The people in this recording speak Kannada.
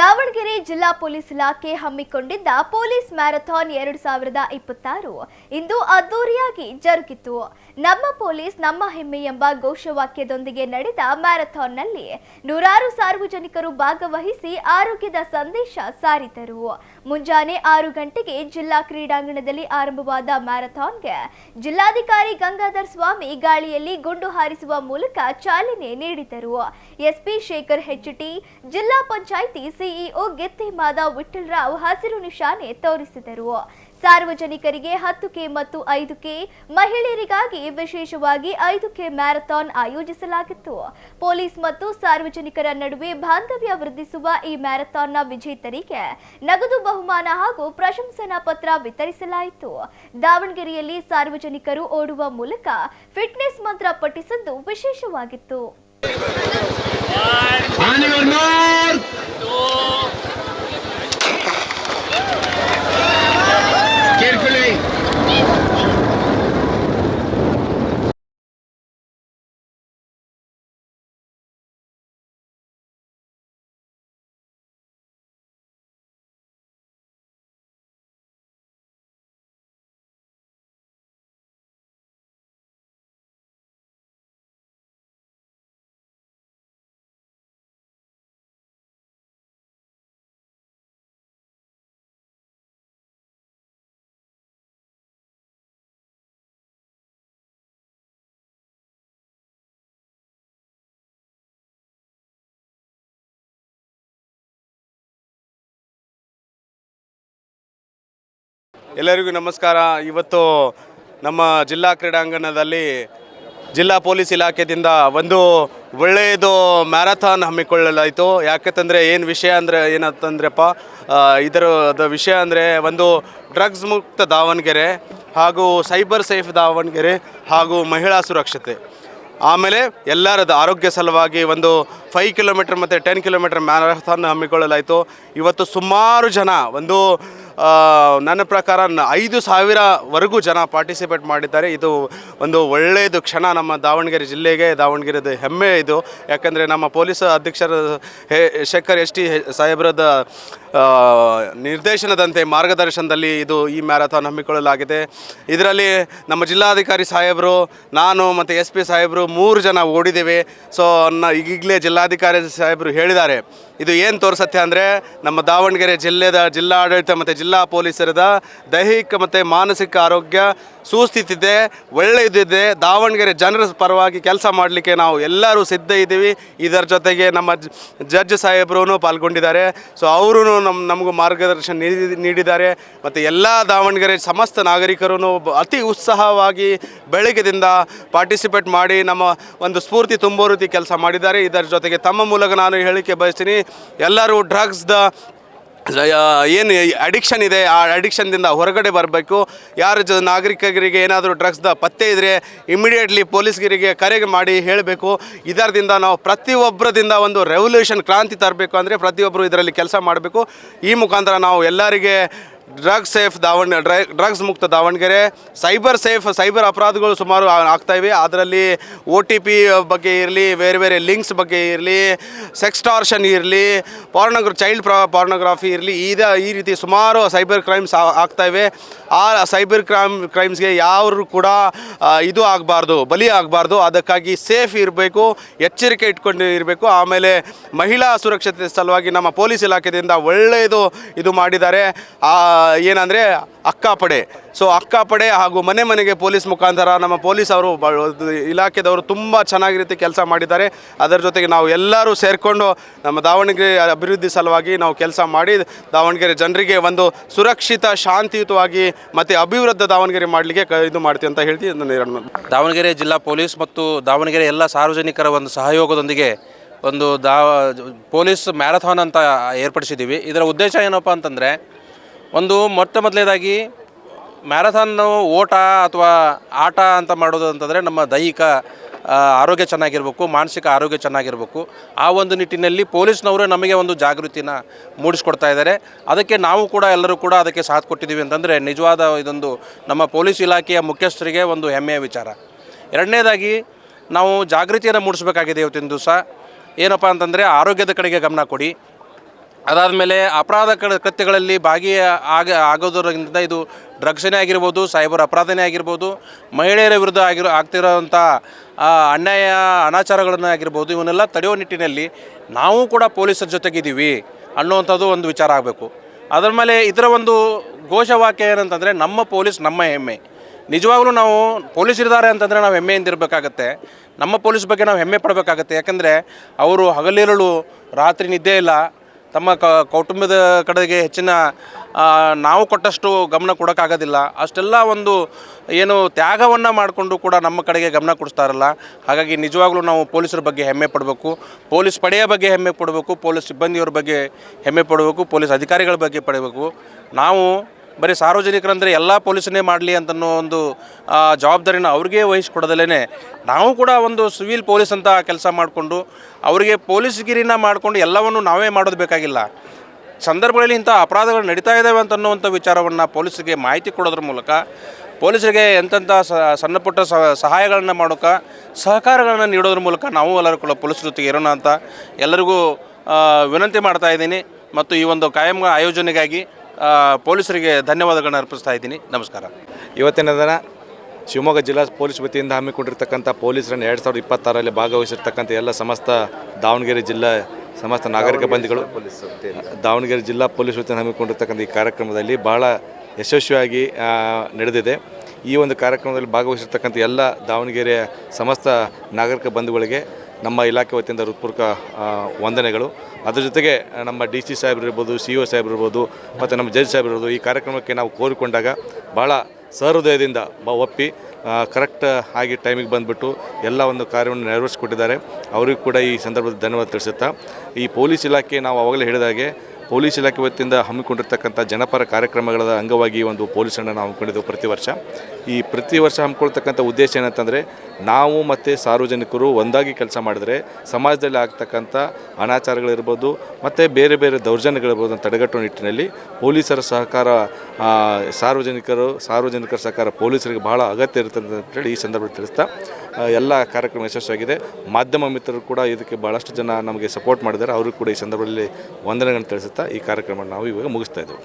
ದಾವಣಗೆರೆ ಜಿಲ್ಲಾ ಪೊಲೀಸ್ ಇಲಾಖೆ ಹಮ್ಮಿಕೊಂಡಿದ್ದ ಪೊಲೀಸ್ ಮ್ಯಾರಥಾನ್ 2026 ಇಂದು ಅದ್ದೂರಿಯಾಗಿ ಜರುಗಿತು. ನಮ್ಮ ಪೊಲೀಸ್ ನಮ್ಮ ಹೆಮ್ಮೆ ಎಂಬ ಘೋಷವಾಕ್ಯದೊಂದಿಗೆ ನಡೆದ ಮ್ಯಾರಥಾನ್ನಲ್ಲಿ ನೂರಾರು ಸಾರ್ವಜನಿಕರು ಭಾಗವಹಿಸಿ ಆರೋಗ್ಯದ ಸಂದೇಶ ಸಾರಿದರು. ಮುಂಜಾನೆ 6 ಗಂಟೆಗೆ ಜಿಲ್ಲಾ ಕ್ರೀಡಾಂಗಣದಲ್ಲಿ ಆರಂಭವಾದ ಮ್ಯಾರಥಾನ್ಗೆ ಜಿಲ್ಲಾಧಿಕಾರಿ ಗಂಗಾಧರ್ ಸ್ವಾಮಿ ಗಾಳಿಯಲ್ಲಿ ಗುಂಡು ಹಾರಿಸುವ ಮೂಲಕ ಚಾಲನೆ ನೀಡಿದರು. ಎಸ್ಪಿ ಶೇಖರ್ ಹೆಚ್ಟಿ, ಜಿಲ್ಲಾ ಪಂಚಾಯಿತಿ ಸಿಇಒ ಗೆತ್ತೆಮಾದ ವಿಠ್ಠಲರಾವ್ ಹಸಿರು ನಿಶಾನೆ ತೋರಿಸಿದರು. ಸಾರ್ವಜನಿಕರಿಗೆ 10K ಮತ್ತು 5K, ಮಹಿಳೆಯರಿಗಾಗಿ ವಿಶೇಷವಾಗಿ 5K ಮ್ಯಾರಥಾನ್ ಆಯೋಜಿಸಲಾಗಿತ್ತು. ಪೊಲೀಸ್ ಮತ್ತು ಸಾರ್ವಜನಿಕರ ನಡುವೆ ಬಾಂಧವ್ಯ ವೃದ್ಧಿಸುವ ಈ ಮ್ಯಾರಥಾನ್ನ ವಿಜೇತರಿಗೆ ನಗದು ಬಹುಮಾನ ಹಾಗೂ ಪ್ರಶಂಸನಾ ಪತ್ರ ವಿತರಿಸಲಾಯಿತು. ದಾವಣಗೆರೆಯಲ್ಲಿ ಸಾರ್ವಜನಿಕರು ಓಡುವ ಮೂಲಕ ಫಿಟ್ನೆಸ್ ಮಂತ್ರ ಪಠಿಸಿದ್ದು ವಿಶೇಷವಾಗಿತ್ತು. ಎಲ್ಲರಿಗೂ ನಮಸ್ಕಾರ. ಇವತ್ತು ನಮ್ಮ ಜಿಲ್ಲಾ ಕ್ರೀಡಾಂಗಣದಲ್ಲಿ ಜಿಲ್ಲಾ ಪೊಲೀಸ್ ಇಲಾಖೆಯಿಂದ ಒಂದು ಒಳ್ಳೆಯದು ಮ್ಯಾರಥಾನ್ ಹಮ್ಮಿಕೊಳ್ಳಲಾಯಿತು. ಯಾಕಂತಂದರೆ ಏನು ವಿಷಯ ಅಂದರೆ ಏನಂತಂದ್ರಪ್ಪ, ಇದರ ವಿಷಯ ಅಂದರೆ ಒಂದು ಡ್ರಗ್ಸ್ ಮುಕ್ತ ದಾವಣಗೆರೆ ಹಾಗೂ ಸೈಬರ್ ಸೇಫ್ ದಾವಣಗೆರೆ ಹಾಗೂ ಮಹಿಳಾ ಸುರಕ್ಷತೆ, ಆಮೇಲೆ ಎಲ್ಲರದ ಆರೋಗ್ಯ ಸಲುವಾಗಿ ಒಂದು 5 ಕಿಲೋಮೀಟರ್ ಮತ್ತು 10 ಕಿಲೋಮೀಟರ್ ಮ್ಯಾರಥಾನ್ ಹಮ್ಮಿಕೊಳ್ಳಲಾಯಿತು. ಇವತ್ತು ಸುಮಾರು ಜನ, ಒಂದು ನನ್ನ ಪ್ರಕಾರ 5,000ವರೆಗೂ ಜನ ಪಾರ್ಟಿಸಿಪೇಟ್ ಮಾಡಿದ್ದಾರೆ. ಇದು ಒಂದು ಒಳ್ಳೆಯದು ಕ್ಷಣ ನಮ್ಮ ದಾವಣಗೆರೆ ಜಿಲ್ಲೆಗೆ, ದಾವಣಗೆರೆದು ಹೆಮ್ಮೆ ಇದು. ಯಾಕಂದರೆ ನಮ್ಮ ಪೊಲೀಸ್ ಅಧೀಕ್ಷರ ಶೇಖರ್ ಎಸ್.ಟಿ. ಸಾಹೇಬ್ರದ ನಿರ್ದೇಶನದಂತೆ ಮಾರ್ಗದರ್ಶನದಲ್ಲಿ ಈ ಮ್ಯಾರಥಾನ್ ಹಮ್ಮಿಕೊಳ್ಳಲಾಗಿದೆ. ಇದರಲ್ಲಿ ನಮ್ಮ ಜಿಲ್ಲಾಧಿಕಾರಿ ಸಾಹೇಬರು, ನಾನು ಮತ್ತು SP ಸಾಹೇಬರು 3 ಜನ ಓಡಿದ್ದೇವೆ. ಸೊ ಈಗಲೇ ಜಿಲ್ಲಾಧಿಕಾರಿ ಸಾಹೇಬರು ಹೇಳಿದ್ದಾರೆ, ಇದು ಏನು ತೋರಿಸುತ್ತೆ ಅಂದರೆ ನಮ್ಮ ದಾವಣಗೆರೆ ಜಿಲ್ಲಾಡಳಿತ ಮತ್ತು ಜಿಲ್ಲಾ ಪೊಲೀಸರದ ದೈಹಿಕ ಮತ್ತು ಮಾನಸಿಕ ಆರೋಗ್ಯ ಸುಸ್ಥಿತಿದೆ, ಒಳ್ಳೆಯದಿದೆ. ದಾವಣಗೆರೆ ಜನರ ಪರವಾಗಿ ಕೆಲಸ ಮಾಡಲಿಕ್ಕೆ ನಾವು ಎಲ್ಲರೂ ಸಿದ್ಧ ಇದ್ದೀವಿ. ಇದರ ಜೊತೆಗೆ ನಮ್ಮ ಜಡ್ಜ್ ಸಾಹೇಬರು ಪಾಲ್ಗೊಂಡಿದ್ದಾರೆ. ಸೊ ಅವರು ನಮಗೂ ಮಾರ್ಗದರ್ಶನ ನೀಡಿದ್ದಾರೆ. ಮತ್ತು ಎಲ್ಲ ದಾವಣಗೆರೆ ಸಮಸ್ತ ನಾಗರಿಕರು ಅತಿ ಉತ್ಸಾಹವಾಗಿ ಬೆಳಗ್ಗೆದಿಂದ ಪಾರ್ಟಿಸಿಪೇಟ್ ಮಾಡಿ ನಮ್ಮ ಒಂದು ಸ್ಫೂರ್ತಿ ತುಂಬೋ ರೀತಿ ಕೆಲಸ ಮಾಡಿದ್ದಾರೆ. ಇದರ ಜೊತೆಗೆ ತಮ್ಮ ಮೂಲಕ ನಾನು ಹೇಳಿಕೆ ಬಯಸ್ತೀನಿ, ಎಲ್ಲರೂ ಡ್ರಗ್ಸ್ದ ಏನು ಅಡಿಕ್ಷನ್ ಇದೆ ಆ ಅಡಿಕ್ಷನ್ದಿಂದ ಹೊರಗಡೆ ಬರಬೇಕು. ಯಾರು ನಾಗರಿಕರಿಗೆ ಏನಾದರೂ ಡ್ರಗ್ಸ್ದ ಪತ್ತೆ ಇದ್ದರೆ ಇಮಿಡಿಯೇಟ್ಲಿ ಪೊಲೀಸ್ಗಿರಿಗೆ ಕರೆ ಮಾಡಿ ಹೇಳಬೇಕು. ಇದರಿಂದ ನಾವು ಪ್ರತಿಯೊಬ್ಬರದಿಂದ ಒಂದು ರೆವಲ್ಯೂಷನ್ ಕ್ರಾಂತಿ ತರಬೇಕು. ಅಂದರೆ ಪ್ರತಿಯೊಬ್ಬರು ಇದರಲ್ಲಿ ಕೆಲಸ ಮಾಡಬೇಕು. ಈ ಮುಖಾಂತರ ನಾವು ಎಲ್ಲರಿಗೆ ಡ್ರಗ್ಸ್ ಮುಕ್ತ ದಾವಣಗೆರೆ, ಸೈಬರ್ ಅಪರಾಧಗಳು ಸುಮಾರು ಆಗ್ತಾಯಿವೆ. ಅದರಲ್ಲಿ OTP ಬಗ್ಗೆ ಇರಲಿ, ಬೇರೆ ಲಿಂಕ್ಸ್ ಬಗ್ಗೆ ಇರಲಿ, ಸೆಕ್ಸ್ಟಾರ್ಷನ್ ಇರಲಿ, ಚೈಲ್ಡ್ ಪಾರ್ನೋಗ್ರಫಿ ಇರಲಿ, ಈ ರೀತಿ ಸುಮಾರು ಸೈಬರ್ ಕ್ರೈಮ್ಸ್ ಆಗ್ತಾಯಿವೆ. ಆ ಸೈಬರ್ ಕ್ರೈಮ್ಸ್ಗೆ ಯಾರು ಕೂಡ ಇದು ಆಗಬಾರ್ದು, ಬಲಿ ಆಗಬಾರ್ದು. ಅದಕ್ಕಾಗಿ ಸೇಫ್ ಇರಬೇಕು, ಎಚ್ಚರಿಕೆ ಇಟ್ಕೊಂಡು ಇರಬೇಕು. ಆಮೇಲೆ ಮಹಿಳಾ ಸುರಕ್ಷತೆ ಸಲುವಾಗಿ ನಮ್ಮ ಪೊಲೀಸ್ ಇಲಾಖೆಯಿಂದ ಒಳ್ಳೆಯದು ಇದು ಮಾಡಿದ್ದಾರೆ. ಏನಂದರೆ ಅಕ್ಕಾಪಡೆ. ಸೊ ಅಕ್ಕಾಪಡೆ ಹಾಗೂ ಮನೆಗೆ ಪೊಲೀಸ್ ಮುಖಾಂತರ ನಮ್ಮ ಪೊಲೀಸ್ ಅವರು ಇಲಾಖೆದವರು ತುಂಬ ಚೆನ್ನಾಗಿ ರೀತಿ ಕೆಲಸ ಮಾಡಿದ್ದಾರೆ. ಅದರ ಜೊತೆಗೆ ನಾವು ಎಲ್ಲರೂ ಸೇರಿಕೊಂಡು ನಮ್ಮ ದಾವಣಗೆರೆ ಅಭಿವೃದ್ಧಿ ಸಲುವಾಗಿ ನಾವು ಕೆಲಸ ಮಾಡಿ ದಾವಣಗೆರೆ ಜನರಿಗೆ ಒಂದು ಸುರಕ್ಷಿತ, ಶಾಂತಿಯುತವಾಗಿ ಮತ್ತು ಅಭಿವೃದ್ಧಿ ದಾವಣಗೆರೆ ಮಾಡಲಿಕ್ಕೆ ಇದು ಮಾಡ್ತೀವಿ ಅಂತ ಹೇಳ್ತೀವಿ. ದಾವಣಗೆರೆ ಜಿಲ್ಲಾ ಪೊಲೀಸ್ ಮತ್ತು ದಾವಣಗೆರೆ ಎಲ್ಲ ಸಾರ್ವಜನಿಕರ ಒಂದು ಸಹಯೋಗದೊಂದಿಗೆ ಒಂದು ಪೊಲೀಸ್ ಮ್ಯಾರಥಾನ್ ಅಂತ ಏರ್ಪಡಿಸಿದ್ದೀವಿ. ಇದರ ಉದ್ದೇಶ ಏನಪ್ಪ ಅಂತಂದರೆ, ಒಂದು ಮೊದಲನೇದಾಗಿ ಮ್ಯಾರಥಾನ್ ಓಟ ಅಥವಾ ಆಟ ಅಂತ ಮಾಡೋದು ಅಂತಂದರೆ ನಮ್ಮ ದೈಹಿಕ ಆರೋಗ್ಯ ಚೆನ್ನಾಗಿರಬೇಕು, ಮಾನಸಿಕ ಆರೋಗ್ಯ ಚೆನ್ನಾಗಿರಬೇಕು. ಆ ಒಂದು ನಿಟ್ಟಿನಲ್ಲಿ ಪೊಲೀಸ್ನವರು ನಮಗೆ ಒಂದು ಜಾಗೃತಿನ ಮೂಡಿಸ್ಕೊಡ್ತಾ ಇದ್ದಾರೆ. ಅದಕ್ಕೆ ನಾವು ಕೂಡ ಎಲ್ಲರೂ ಕೂಡ ಅದಕ್ಕೆ ಸಾಥ್ ಕೊಟ್ಟಿದ್ದೀವಿ ಅಂತಂದರೆ ನಿಜವಾದ ಇದೊಂದು ನಮ್ಮ ಪೊಲೀಸ್ ಇಲಾಖೆಯ ಮುಖ್ಯಸ್ಥರಿಗೆ ಒಂದು ಹೆಮ್ಮೆಯ ವಿಚಾರ. ಎರಡನೇದಾಗಿ ನಾವು ಜಾಗೃತಿಯನ್ನು ಮೂಡಿಸಬೇಕಾಗಿದೆ ಇವತ್ತಿನ ದಿವಸ. ಏನಪ್ಪ ಅಂತಂದರೆ ಆರೋಗ್ಯದ ಕಡೆಗೆ ಗಮನ ಕೊಡಿ. ಅದಾದಮೇಲೆ ಅಪರಾಧ ಕೃತ್ಯಗಳಲ್ಲಿ ಆಗೋದರಿಂದ ಇದು ಡ್ರಗ್ಸನೇ ಆಗಿರ್ಬೋದು, ಸೈಬರ್ ಅಪರಾಧನೇ ಆಗಿರ್ಬೋದು, ಮಹಿಳೆಯರ ವಿರುದ್ಧ ಆಗ್ತಿರೋವಂಥ ಅನ್ಯಾಯ ಅನಾಚಾರಗಳನ್ನು ಆಗಿರ್ಬೋದು, ಇವನ್ನೆಲ್ಲ ತಡೆಯೋ ನಿಟ್ಟಿನಲ್ಲಿ ನಾವು ಕೂಡ ಪೊಲೀಸರ ಜೊತೆಗಿದ್ದೀವಿ ಅನ್ನುವಂಥದ್ದು ಒಂದು ವಿಚಾರ ಆಗಬೇಕು. ಅದರ ಮೇಲೆ ಇದರ ಒಂದು ಘೋಷವಾಕ್ಯ ಏನಂತಂದರೆ ನಮ್ಮ ಪೊಲೀಸ್ ನಮ್ಮ ಹೆಮ್ಮೆ. ನಿಜವಾಗ್ಲೂ ನಾವು ಪೊಲೀಸರಿದ್ದಾರೆ ಅಂತಂದರೆ ನಾವು ಹೆಮ್ಮೆಯಿಂದ ಇರಬೇಕಾಗತ್ತೆ. ನಮ್ಮ ಪೊಲೀಸ್ ಬಗ್ಗೆ ನಾವು ಹೆಮ್ಮೆ ಪಡಬೇಕಾಗತ್ತೆ. ಯಾಕಂದರೆ ಅವರು ಹಗಲಿರುಳು ರಾತ್ರಿ ನಿದ್ದೆ ಇಲ್ಲ, ತಮ್ಮ ಕೌಟುಂಬದ ಕಡೆಗೆ ಹೆಚ್ಚಿನ ನಾವು ಕೊಟ್ಟಷ್ಟು ಗಮನ ಕೊಡೋಕ್ಕಾಗೋದಿಲ್ಲ. ಅಷ್ಟೆಲ್ಲ ಒಂದು ಏನು ತ್ಯಾಗವನ್ನು ಮಾಡಿಕೊಂಡು ಕೂಡ ನಮ್ಮ ಕಡೆಗೆ ಗಮನ ಕೊಡಿಸ್ತಾರಲ್ಲ. ಹಾಗಾಗಿ ನಿಜವಾಗ್ಲೂ ನಾವು ಪೊಲೀಸರ ಬಗ್ಗೆ ಹೆಮ್ಮೆ ಪಡಬೇಕು, ಪೊಲೀಸ್ ಪಡೆಯ ಬಗ್ಗೆ ಹೆಮ್ಮೆ ಪಡಬೇಕು, ಪೊಲೀಸ್ ಸಿಬ್ಬಂದಿಯವ್ರ ಬಗ್ಗೆ ಹೆಮ್ಮೆ ಪಡಬೇಕು, ಪೊಲೀಸ್ ಅಧಿಕಾರಿಗಳ ಬಗ್ಗೆ ಪಡಬೇಕು. ನಾವು ಬರೀ ಸಾರ್ವಜನಿಕರಂದರೆ ಎಲ್ಲ ಪೊಲೀಸನ್ನೇ ಮಾಡಲಿ ಅಂತನ್ನೋ ಒಂದು ಜವಾಬ್ದಾರಿನ ಅವ್ರಿಗೆ ವಹಿಸ್ಕೊಡದಲ್ಲೇ ನಾವು ಕೂಡ ಒಂದು ಸಿವಿಲ್ ಪೊಲೀಸ್ ಅಂತ ಕೆಲಸ ಮಾಡಿಕೊಂಡು ಅವರಿಗೆ ಪೊಲೀಸ್ಗಿರಿನ ಮಾಡಿಕೊಂಡು ಎಲ್ಲವನ್ನು ನಾವೇ ಮಾಡೋದು ಬೇಕಾಗಿಲ್ಲ. ಸಂದರ್ಭಗಳಲ್ಲಿ ಇಂಥ ಅಪರಾಧಗಳು ನಡೀತಾ ಇದ್ದಾವೆ ಅಂತನ್ನುವಂಥ ವಿಚಾರವನ್ನು ಪೊಲೀಸರಿಗೆ ಮಾಹಿತಿ ಕೊಡೋದ್ರ ಮೂಲಕ, ಪೊಲೀಸರಿಗೆ ಎಂತೆಂಥ ಸಣ್ಣ ಪುಟ್ಟ ಸಹಾಯಗಳನ್ನು ಮಾಡೋಕೆ ಸಹಕಾರಗಳನ್ನು ನೀಡೋದ್ರ ಮೂಲಕ ನಾವು ಎಲ್ಲರೂ ಕೂಡ ಪೊಲೀಸರ ಜೊತೆಗೆ ಇರೋಣ ಅಂತ ಎಲ್ಲರಿಗೂ ವಿನಂತಿ ಮಾಡ್ತಾ ಇದ್ದೀನಿ. ಮತ್ತು ಈ ಒಂದು ಕಾಯಂ ಆಯೋಜನೆಗಾಗಿ ಪೊಲೀಸರಿಗೆ ಧನ್ಯವಾದಗಳನ್ನು ಅರ್ಪಿಸ್ತಾ ಇದ್ದೀನಿ. ನಮಸ್ಕಾರ. ಇವತ್ತಿನ ದಿನ ಶಿವಮೊಗ್ಗ ಜಿಲ್ಲಾ ಪೊಲೀಸ್ ವತಿಯಿಂದ ಹಮ್ಮಿಕೊಂಡಿರ್ತಕ್ಕಂಥ ಪೊಲೀಸರನ್ನು 2026ರಲ್ಲಿ ಭಾಗವಹಿಸಿರ್ತಕ್ಕಂಥ ಎಲ್ಲ ಸಮಸ್ತ ದಾವಣಗೆರೆ ಜಿಲ್ಲಾ ಸಮಸ್ತ ನಾಗರಿಕ ಬಂಧುಗಳು, ದಾವಣಗೆರೆ ಜಿಲ್ಲಾ ಪೊಲೀಸ್ ವತಿಯಿಂದ ಹಮ್ಮಿಕೊಂಡಿರ್ತಕ್ಕಂಥ ಈ ಕಾರ್ಯಕ್ರಮದಲ್ಲಿ ಭಾಳ ಯಶಸ್ವಿಯಾಗಿ ನಡೆದಿದೆ. ಈ ಒಂದು ಕಾರ್ಯಕ್ರಮದಲ್ಲಿ ಭಾಗವಹಿಸಿರ್ತಕ್ಕಂಥ ಎಲ್ಲ ದಾವಣಗೆರೆಯ ಸಮಸ್ತ ನಾಗರಿಕ ಬಂಧುಗಳಿಗೆ ನಮ್ಮ ಇಲಾಖೆ ವತಿಯಿಂದ ಹೃತ್ಪೂರ್ವಕ ವಂದನೆಗಳು. ಅದ್ರ ಜೊತೆಗೆ ನಮ್ಮ ಡಿ ಸಿ ಸಾಹೇಬ್ರು ಇರ್ಬೋದು, ಸಿ ಒ ಸಾಹೇಬ್ರು ಇರ್ಬೋದು, ಮತ್ತು ನಮ್ಮ ಜಡ್ಜ್ ಸಾಹೇಬ್ರು ಇರ್ಬೋದು, ಈ ಕಾರ್ಯಕ್ರಮಕ್ಕೆ ನಾವು ಕೋರಿಕೊಂಡಾಗ ಭಾಳ ಸಹೃದಯದಿಂದ ಒಪ್ಪಿ ಕರೆಕ್ಟ್ ಆಗಿ ಟೈಮಿಗೆ ಬಂದುಬಿಟ್ಟು ಎಲ್ಲ ಒಂದು ಕಾರ್ಯವನ್ನು ನೆರವೇರಿಸಿಕೊಟ್ಟಿದ್ದಾರೆ. ಅವರಿಗೂ ಕೂಡ ಈ ಸಂದರ್ಭದಲ್ಲಿ ಧನ್ಯವಾದ ತಿಳಿಸುತ್ತಾ, ಈ ಪೊಲೀಸ್ ಇಲಾಖೆ ನಾವು ಆವಾಗಲೇ ಹೇಳಿದಾಗೆ ಪೊಲೀಸ್ ಇಲಾಖೆ ವತಿಯಿಂದ ಹಮ್ಮಿಕೊಂಡಿರ್ತಕ್ಕಂಥ ಜನಪರ ಕಾರ್ಯಕ್ರಮಗಳ ಅಂಗವಾಗಿ ಒಂದು ಪೊಲೀಸನ್ನು ನಾವು ಹಮ್ಮಿಕೊಂಡಿದ್ದೆವು ಪ್ರತಿ ವರ್ಷ ಹಮ್ಮಿಕೊಳ್ತಕ್ಕಂಥ ಉದ್ದೇಶ ಏನಂತಂದರೆ, ನಾವು ಮತ್ತು ಸಾರ್ವಜನಿಕರು ಒಂದಾಗಿ ಕೆಲಸ ಮಾಡಿದರೆ ಸಮಾಜದಲ್ಲಿ ಆಗ್ತಕ್ಕಂಥ ಅನಾಚಾರಗಳಿರ್ಬೋದು ಮತ್ತು ಬೇರೆ ಬೇರೆ ದೌರ್ಜನ್ಯಗಳಿರ್ಬೋದು ಅಂತ ತಡೆಗಟ್ಟುವ ನಿಟ್ಟಿನಲ್ಲಿ ಪೊಲೀಸರ ಸಹಕಾರ, ಸಾರ್ವಜನಿಕರ ಸಹಕಾರ ಪೊಲೀಸರಿಗೆ ಬಹಳ ಅಗತ್ಯ ಇರ್ತದೆ ಅಂತೇಳಿ ಈ ಸಂದರ್ಭದಲ್ಲಿ ತಿಳಿಸ್ತಾ, ಎಲ್ಲ ಕಾರ್ಯಕ್ರಮ ಯಶಸ್ವಿಯಾಗಿದೆ. ಮಾಧ್ಯಮ ಮಿತ್ರರು ಕೂಡ ಇದಕ್ಕೆ ಭಾಳಷ್ಟು ಜನ ನಮಗೆ ಸಪೋರ್ಟ್ ಮಾಡಿದ್ದಾರೆ. ಅವರು ಕೂಡ ಈ ಸಂದರ್ಭದಲ್ಲಿ ವಂದನೆಗಳನ್ನು ತಿಳಿಸುತ್ತಾ ಈ ಕಾರ್ಯಕ್ರಮ ನಾವು ಇವಾಗ ಮುಗಿಸ್ತಾ ಇದ್ದೇವೆ.